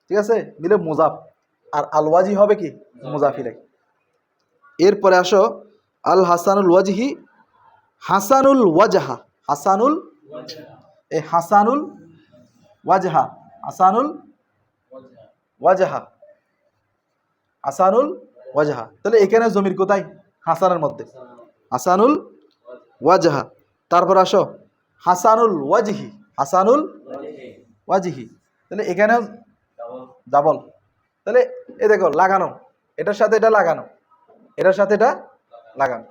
ঠিক আছে, মিলে মুজাফ, আর আল ওয়াজি হবে কি? মুজাফিরে। এরপরে আসো আল হাসানুল ওয়াজহি, হাসানুল ওয়াজহা। হাসানুল হাসানুল ওয়াজহা, হাসানুল ওয়াজহা, হাসানুল ওয়াজহা। তাহলে এখানে জমির কোথায়? হাসানের মধ্যে, হাসানুল ওয়াজহা। তারপর আসো হাসানুল ওয়াজহি, হাসানুল ওয়াজহি। তাহলে এখানে ডাবল, তাহলে এ দেখো লাগানো, এটার সাথে এটা লাগানো, এটার সাথে এটা লাগানো,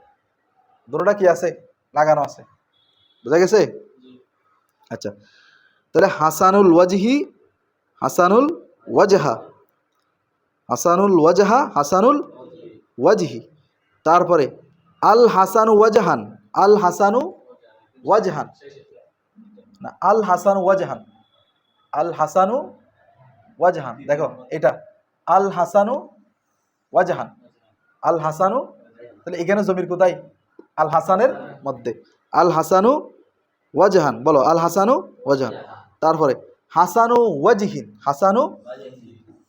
দুটোটা কি আছে? লাগানো আছে, বুঝা গেছে? আচ্ছা, তাহলে হাসানুল ওয়াজহি, হাসানুল ওয়াজহা, হাসানুল ওয়াজহা, হাসানুল ওয়াজহি। তারপরে আল হাসানু ওয়াজহান, আল হাসানু ওয়াজহান, না আল হাসানু ওয়াজহান, আল হাসানু ওয়াজহান। দেখো এটা আল হাসানু ওয়াজহান, আল হাসানু, তাহলে এখানে জমির কোথায়? আল হাসানের মধ্যে। আল হাসানু ওয়াজহান, বলো আল হাসানু ওয়াজহান। তারপরে হাসানু ওয়াজহিন, হাসানু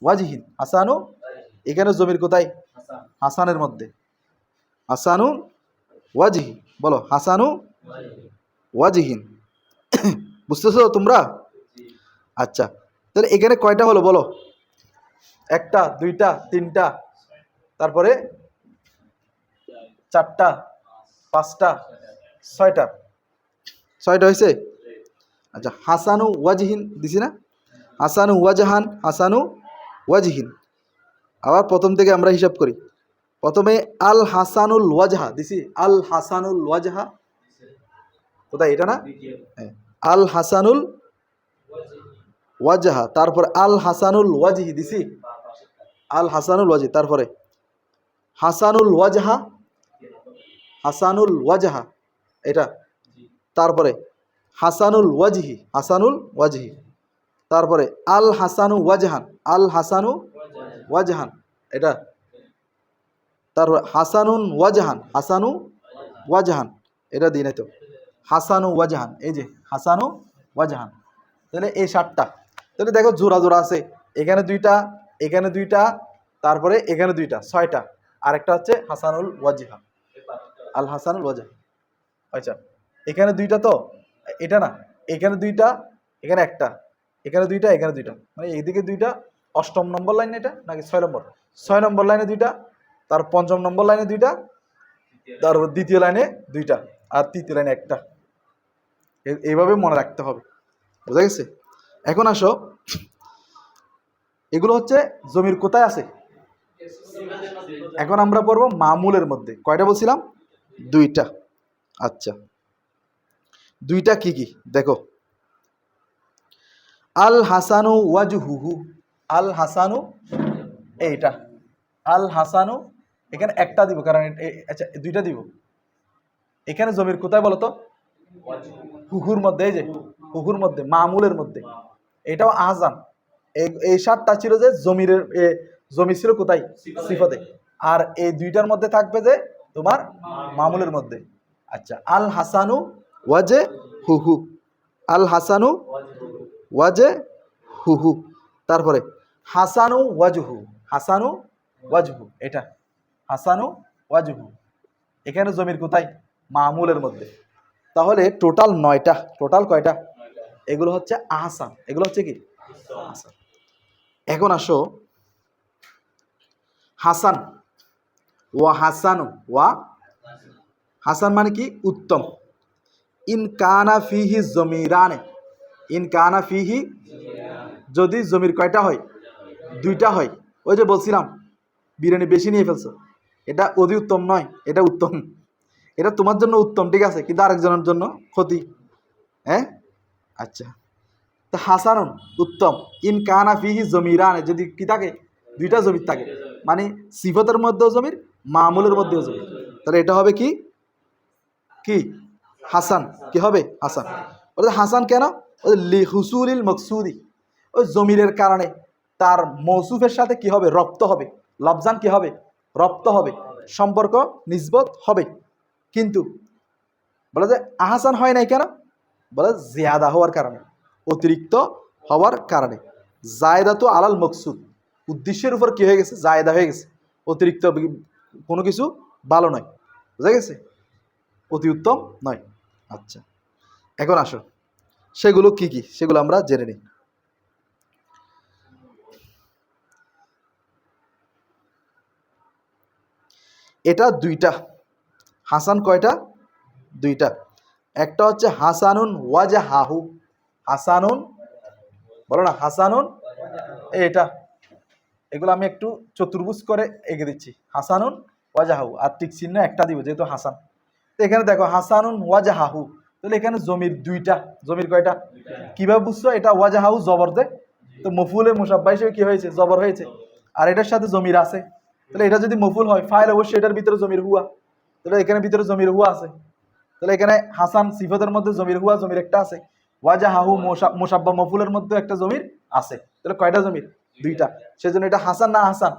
ওয়াজহিন, হাসানু, এখানে জমির কোথায়? হাসানের মধ্যে। হাসানু ওয়াজহি, বলো হাসানু ওয়াজহিন। বুঝতেছো তোমরা? আচ্ছা, তাহলে এখানে কয়টা হলো বলো? একটা, দুইটা, তিনটা, তারপরে চারটা, পাঁচটা, ছয়টা, ছয়টা হয়েছে। আচ্ছা, হাসানু ওয়াজহিন দিছি না? হাসানু ওয়াজহান, হাসানু ওয়াজহিন। আবার প্রথম থেকে আমরা হিসাব করি। প্রথমে আল হাসানুল ওয়াজহা দিছি, আল হাসানুল ওয়াজহা কোথায়? এটা না? হ্যাঁ, আল হাসানুল ওয়াজহা। তারপর আল হাসানুল ওয়াজহি দিছি, আল হাসানুল ওয়াজহি। তারপরে হাসানুল ওয়াজহা, হাসানুল ওয়াজহা এটা। তারপরে হাসানুল ওয়াজহি, হাসানুল ওয়াজহি। তারপরে আল হাসানু ওয়াজহান, আল হাসানু ওয়াজহান এটা। তারপর হাসানুন ওয়াজহান, হাসানু ওয়াজহান এটা দিই নাই তো, হাসানু ওয়াজহান, এই যে হাসানু ওয়াজহান। তাহলে এই 7টা। তাহলে দেখো জোড়া জোড়া আছে, এখানে দুইটা, এখানে দুইটা, তারপরে এখানে দুইটা, 6টা। আরেকটা হচ্ছে হাসানুল ওয়াজহা, আল হাসানুল ওয়াজহা। আচ্ছা, এখানে দুইটা তো, এটা না, এখানে দুইটা, এখানে একটা, এখানে দুইটা, এখানে দুইটা, মানে এইদিকে দুইটা। 8ম নম্বর লাইন এটা নাকি 6 নম্বর? 6 নম্বর লাইনে দুইটা, তার 5ম নম্বর লাইনে দুইটা, তারপর দ্বিতীয় লাইনে দুইটা, আর তৃতীয় লাইনে একটা। এইভাবে মনে রাখতে হবে, বুঝা গেছে? এখন আসো, এগুলো হচ্ছে জমির কোথায় আছে। এখন আমরা পড়বো মামুলের মধ্যে। কয়টা বলছিলাম? 2টা। আচ্ছা, 2টা কি কি দেখো। আল হাসানু ওয়াজহুহু, আল হাসানু, এইটা আল হাসানু, এখানে একটা দিব কারণ আচ্ছা 2টা দিব। এখানে জমির কোথায় বলো তো? হুহুর মধ্যে, এই যে হুহুর মধ্যে, মামুলের মধ্যে। এটাও আহজান। এই 7টা ছিল যে জমির, জমি ছিল কোথায়? সিফাতে। আর এই 2টার মধ্যে থাকবে যে তোমার মামুলের মধ্যে। আচ্ছা, আল হাসানু ওয়াজে হুহু, আল হাসানু ওয়াজে হুহু। তারপরে হাসানু ওয়াজহু, হাসানু ওয়াজহু এটা, হাসানু ওয়াজহু। এখানে জমির কোথায়? মামুলের মধ্যে। তাহলে টোটাল 9টা। টোটাল কয়টা? এগুলো হচ্ছে আহসান, এগুলো হচ্ছে কি? আহসান। এখন আসো হাসান, ওয়া হাসানু, ওয়া হাসান মানে কি? উত্তম। ইন কানা ফিহি জমিরানে, ইন কানা ফিহি, যদি জমির কয়টা হয়? 2টা হয়। ওই যে বলছিলাম বিরিয়ানি বেশি নিয়ে ফেলছো, এটা অতি উত্তম নয়, এটা উত্তম। এটা তোমার জন্য উত্তম, ঠিক আছে, কিন্তু আরেকজনের জন্য ক্ষতি। হ্যাঁ, আচ্ছা, তো হাসানুন উত্তম। ইন কানা ফিহি জমিরানে, যদি কি থাকে? 2টা জমির থাকে, মানে সিফতের মধ্যেও জমির, মামুলের মধ্যেও জমির। তাহলে এটা হবে কি? কি হাসান, কি হবে? হাসান। ওটা হাসান কেন? ওই লিহুসুলিল মকসুদি, ওই জমিরের কারণে তার মৌসুফের সাথে কি হবে? রপ্ত হবে। লফজান কি হবে? রপ্ত হবে, সম্পর্ক নিসবত হবে। কিন্তু বলে যে আহসান হয় নাই কেন? বলে জিয়াদা হওয়ার কারণে, অতিরিক্ত হওয়ার কারণে। জায়দা তো আলাল মকসুদ, উদ্দেশ্যের উপর কি হয়ে গেছে? জায়দা হয়ে গেছে। অতিরিক্ত কোনো কিছু ভালো নয়, বুঝা গেছে? অতি উত্তম নয়। আচ্ছা, এখন আসো সেগুলো কি কি, সেগুলো আমরা জেনে নিই। এটা 2টা। হাসান কয়টা? 2টা। একটা হচ্ছে হাসানুন ওয়াজহাহু, হাসানুন, বলো না হাসানুন, এটা। এগুলো আমি একটু চতুর্ভুজ করে এঁকে দিচ্ছি। হাসানুন ওয়াজহাহু, আর টিক চিহ্ন একটা দিব যেহেতু হাসান। তো এখানে দেখো হাসানুন ওয়াজাহাহু, তাহলে এখানে জমির দুইটা, জমির কয়টা? কিভাবে বুঝছো? এটা ওয়াজাহাহু জবর দে, তো মফুলে মুসাব্বা হিসেবে কি হয়েছে? জবর হয়েছে। আর এটার সাথে জমির আছে, তাহলে এটা যদি মফুল হয় ফাইল অবশ্যই এটার ভিতরে জমির হুয়া, তাহলে এখানে ভিতরে জমির হুয়া আছে। তাহলে এখানে হাসান সিফতের মধ্যে জমির হুয়া, জমির একটা আছে। ওয়াজাহাহু মুসাব্বা মফুলের মধ্যে একটা জমির আছে। তাহলে কয়টা জমির? দুইটা। সেজন্য এটা হাসান না হাসান?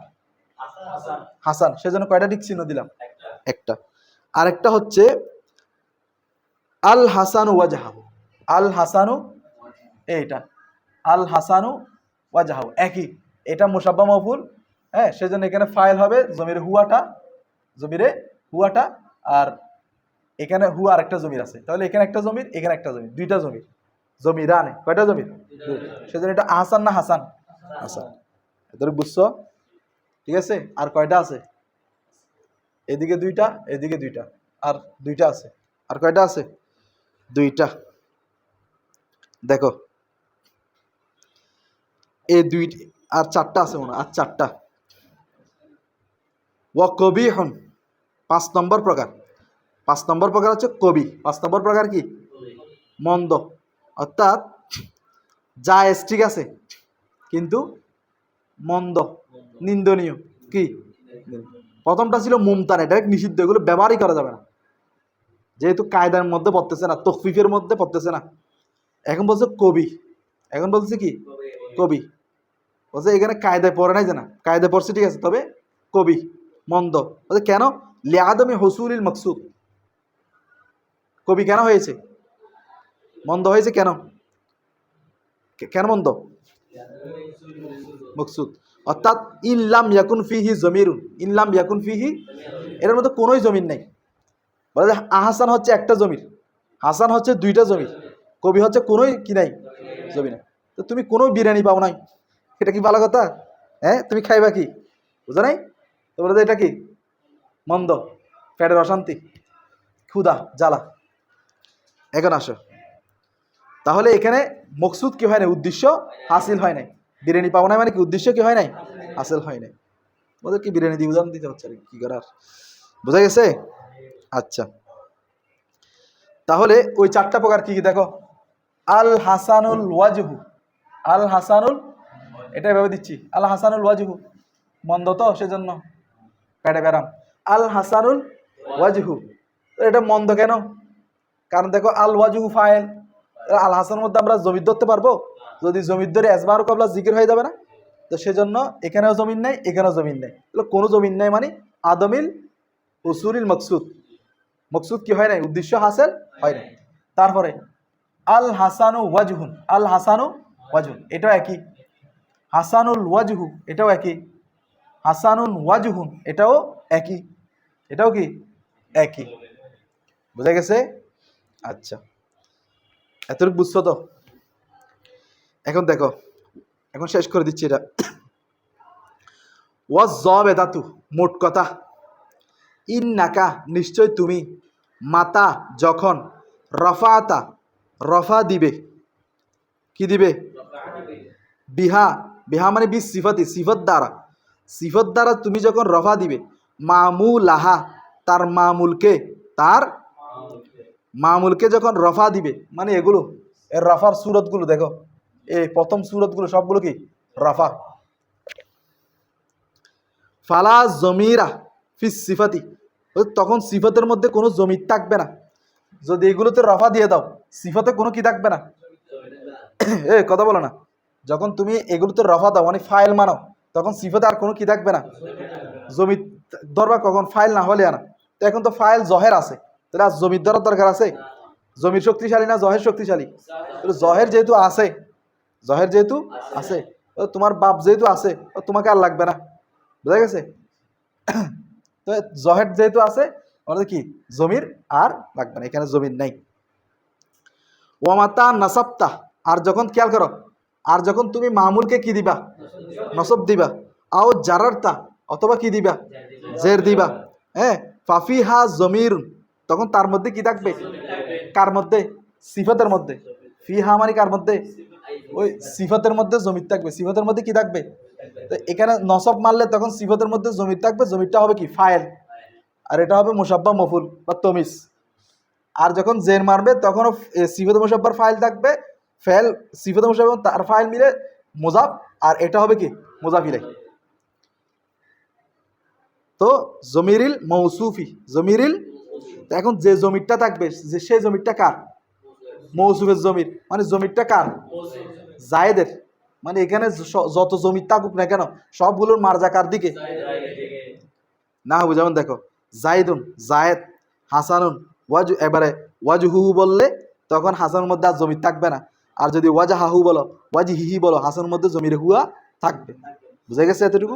হাসান। সেজন্য কয়টা টিক চিহ্ন দিলাম? একটা। আরেকটা হচ্ছে আল হাসানু ওয়াজাহাহু। আল হাসানু, এইটা আল হাসানু ওয়াজাহাহু একই, এটা মুসাব্বা মফুল। হ্যাঁ, সেজন্য এখানে ফাইল হবে জমির হুয়াটা, জমিরে হুয়াটা, আর এখানে হুয়া আরেকটা জমির আছে। তাহলে এখানে একটা জমির, এখানে একটা জমির, দুইটা জমির। জমিরানে কয়টা জমির? সেজন্য এটা আহসান না হাসান? হাসান। এদের বুঝছো? ঠিক আছে। আর কয়টা আছে? এদিকে দুইটা, এদিকে দুইটা, আর দুইটা আছে। আর কয়টা আছে? দুইটা। দেখো এই দুই, আর চারটা আছে মনে হয়, আর চারটা। ওয়া কবিহুন 5 নম্বর প্রকার। 5 নম্বর প্রকার হচ্ছে কবি। 5 নম্বর প্রকার কি? মন্দ, অর্থাৎ জায়েজ, ঠিক আছে, কিন্তু মন্দ, নিন্দনীয়। কি? প্রথমটা ছিল মুমতানে, ডাইরেক্ট নিষিদ্ধ, এগুলো ব্যবহারই করা যাবে না, যেহেতু কায়দার মধ্যে পড়তেছে না, তখফিফের মধ্যে পড়তেছে না। এখন বলছে কবি, এখন বলছে কি? কবি। বলছে এখানে কায়দায় পড়ে নাই, জানা কায়দায় পড়ছে, ঠিক আছে, তবে কবি মন্দ। বলছে কেন? লিআদমি হুসুলিল মাকসুদ। কবি কেন হয়েছে মন্দ? হয়েছে কেন? কেন মন্দ? মকসুদ, অর্থাৎ ইনলাম ইয়াকুন ফিহি জমিরুন, ইনলাম ইয়াকুন ফিহি, এর মধ্যে কোনোই জমির নাই। বলে আহসান হচ্ছে একটা জমির, হাসান হচ্ছে দুইটা জমির, কবি হচ্ছে কোনোই কি নাই? জমি নাই। তো তুমি কোনো বিরিয়ানি পাও নাই, এটা কি ভালো কথা? হ্যাঁ, তুমি খাইবা কি? বুঝো নাই? তো বলে এটা কি? মন্দ, পেটের অশান্তি, ক্ষুধা, জ্বালা। এখন আসো, তাহলে এখানে মকসুদ কি হয় নাই? উদ্দেশ্য হাসিল হয় নাই। বিরিয়ানি পাও নাই মানে কি? উদ্দেশ্য কি হয় নাই? হাসিল হয় নাই। ওদের কি বিরিয়ানি দিয়ে উদাহরণ দিতে হচ্ছে, কি করার? বোঝা গেছে? আচ্ছা, তাহলে ওই চারটা প্রকার কি কি দেখো। আল হাসানুল ওয়াজহু, আল হাসানুল, এটা এভাবে দিচ্ছি, আল হাসানুল ওয়াজহু, মন্দ তো সেজন্য পেটে ব্যারাম। আল হাসানুল ওয়াজহু, এটা মন্দ কেন? কারণ দেখো আল ওয়াজহু ফাইল, আল হাসানের মধ্যে আমরা জমির ধরতে পারবো? যদি জমির ধরে এসবার কবলা জিকির হয়ে যাবে না? তো সেজন্য এখানেও জমিন নাই, এখানেও জমিন নাই, তাহলে কোনো জমিন নাই মানে আদমিল উসুলিল মকসুদ, মকসুদ কি হয় নাই? উদ্দেশ্য হাসিল হয় নাই। তারপরে আল হাসানু ওয়াজহুন, আল হাসানু ওয়াজহুন, এটাও একই। হাসানুল ওয়াজহু, এটাও একই। হাসানুন ওয়াজহুন, এটাও একই। এটাও কি? একই। বুঝা গেছে? আচ্ছা, এতটুকু বুঝছো তো? এখন দেখো, এখন শেষ করে দিচ্ছি এটা। ওয়াজ জবেদাতু, মোট কথা, ইন্নাকা, নিশ্চয় তুমি, মাতা, যখন, রফাতা, রফা দিবে, কি দিবে? বিহা, বিহা মানে বি সিফতি, সিফত দ্বারা, সিফত দ্বারা তুমি যখন রফা দিবে, মামুলাহা, তার মামুলকে, তার মামুলকে যখন রফা দিবে, মানে এগুলো এর রফার সুরতগুলো দেখো, এই প্রথম সুরতগুলো সবগুলো কি? রফা। ফালা জমিরা ফিস সিফাতি, তখন সিফতের মধ্যে কোনো জমির থাকবে না। যদি এগুলোতে রফা দিয়ে দাও, সিফতে কোনো কি থাকবে না। এ কথা বলো না, যখন তুমি এগুলোতে রফা দাও মানে ফাইল মানো, তখন সিফতে আর কোনো কি থাকবে না, জমি ধরবা কখন? ফাইল না হলে আনা। তো এখন তো ফাইল জহের আছে, তাহলে আর জমির ধরার দরকার আছে? জমির শক্তিশালী না জহের শক্তিশালী? জহের যেহেতু আছে, জহের যেহেতু আছে, তোমার বাপ যেহেতু আছে, তোমাকে আর লাগবে না। বুঝা গেছে? তো জহের যেহেতু আছে, আমাদের কি জমির আর লাগবে না, এখানে জমির নাই। ওয়ামাতা নাসাবতা, আর যখন, খেয়াল করো, আর যখন তুমি মামুলকে কি দিবা? নসব দিবা। আও জারারতা, অথবা কি দিবা? জের দিবা। হ্যাঁ, ফাফিহা জমির, তখন তার মধ্যে কি থাকবে? কার মধ্যে? সিফতের মধ্যে। ফিহা মানে কার মধ্যে? ওই সিফতের মধ্যে জমির থাকবে, সিফতের মধ্যে কি থাকবে? তো এখানে নসব মারলে তখন সিফতের মধ্যে জমির থাকবে, জমিরটা হবে কি? ফাইল, আর এটা হবে মুসাব্বা মফুল বা তমিস। আর যখন জের মারবে তখনও সিফাতে মুশাব্বার ফাইল থাকবে, ফেল সিফাতে মুশাব্বা তার ফাইল মিলে মুজাফ, আর এটা হবে কি মুজাফ ইলাইহি। তো জমিরিল মৌসুফি, জমিরিল, এখন যে জমিরটা থাকবে যে সেই জমিরটা কার? মৌসুফের জমির, মানে জমিরটা কার? জায়েদের। মানে এখানে যত জমির থাকুক না কেন সবগুলোর মার্জা কার দিকে? না যেমন দেখো জাইদুন, জায়েদ, হাসানুন, ওয়াজু, এবারে ওয়াজহুহু বললে তখন হাসানের মধ্যে আর জমির থাকবে না, আর যদি ওয়াজাহাহু বলো, ওয়াজহিহি বলো, হাসানের মধ্যে জমির হুয়া থাকবে। বুঝা গেছে এতটুকু?